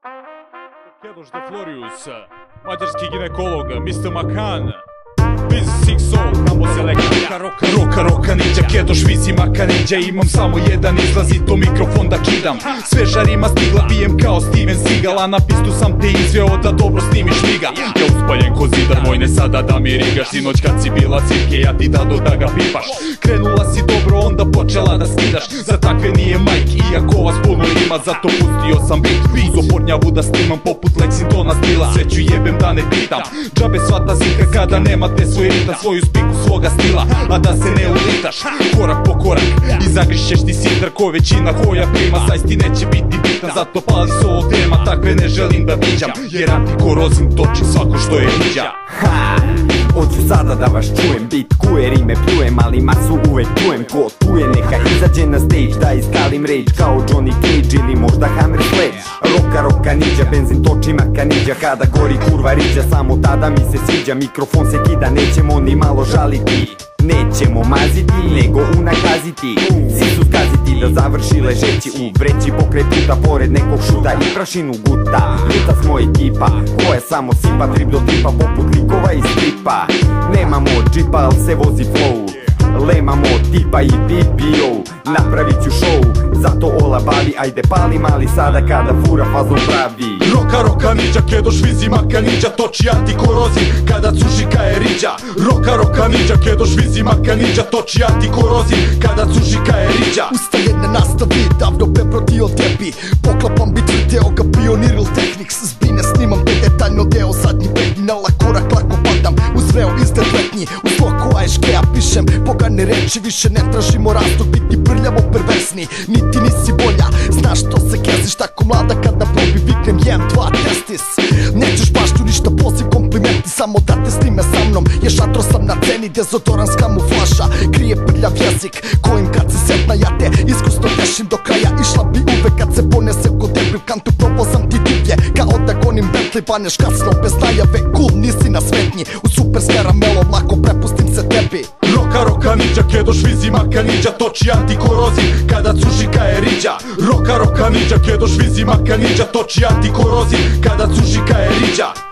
Kedoš de Florius, mađarski ginekolog, Mr. Makan, Biz Six Soul, tamo selekcija. Roka ninja, Kedoš vizi Maka ninja. Imam samo jedan izlaz i to mikrofon da kidam. Sveža rima stigla, pijem kao Steven Seagal, a na pistu sam te izveo da dobro snimiš liga. Ja uspaljen ko zidar, vojne sada da mi rigaš. Sinoć kad si bila cirke, ja ti dado da ga pipaš. Krenula si dobro, onda počela da skidaš. Za takve nije Mike, iako vas puno ima. Zato pustio sam beat, uzo pornjavu da snimam poput Lexingtona stila. Sve ću jebem da ne pitam, džabe svata zika kada nemate svoj ritam, svoju spiku svoga stila, a da se ne ulitaš korak po korak i zagrišćeš ti sitar ko većina hoja prima. Sajs ti neće biti bitan, zato pali s ovo tema, takve ne želim da viđam, jer antikorozin toči svako što je viđa. Hoću sada da vas čujem, bit kuje, rime pljujem, ali masu uvek čujem. Ko tuje neka izađe na stage, da iskalim rage kao Johnny Cage ili možda Hammer Sledge. Roka ninja, benzin toči Maka ninja, kada gori kurva riđa, samo tada mi se sviđa. Mikrofon se kida, nećemo ni malo žaliti, nećemo maziti, nego unakaziti. Sisu skaziti da završi ležeći u vreći pokraj puta, pored nekog šuta i prašinu guta. Ljuta smo ekipa koja samo sipa, trip do tripa poput likova iz stripa. Nemamo džipa, al se vozi flow, lemamo tipa i BBO. Napravit ću show, zato ola bavi, ajde pali mali sada kada fura fazom pravi. Roka ninja, Kedoš vizi Maka ninja, toči antikorozin kada cušika je riđa. Roka ninja, Kedoš vizi Maka ninja, toči antikorozin kada cušika je riđa. Ustaljene nastavi, davno prebrodio tebi, poklapam bit video ga Pioneer Technics. Zbine snimam te detaljno deo zadnji bednji, na korak lako padam, uz veo izgled letnji. U sloku AŠG ja pišem pogane reči, više ne tražimo razlog biti prljavo perversni. Niti nisi bolja, znaš što se keziš, tako mlada kad na probi viknem 1, 2, testis. Nećeš baš tu ništa, poziv komplimenti, samo da te snime sa mnom. Ješatro sam na ceni, dezodorans kamuflaša, krije prljav jezik kojim kad se setna ja te iskusno tešim do kraja. Išla bi uvek kad se ponese ko debil, kantu probao sam ti divlje kao da gonim Bentley, baneš kasno bez najave, cool nisi na smetnji. U super s karamelom lako prepustim se tebi. Roka ninja, Kedoš vizi Maka ninja, toči antikorozin kada cušika je riđa. Roka ninja, Kedoš vizi Maka ninja, toči antikorozin kada cušika je riđa.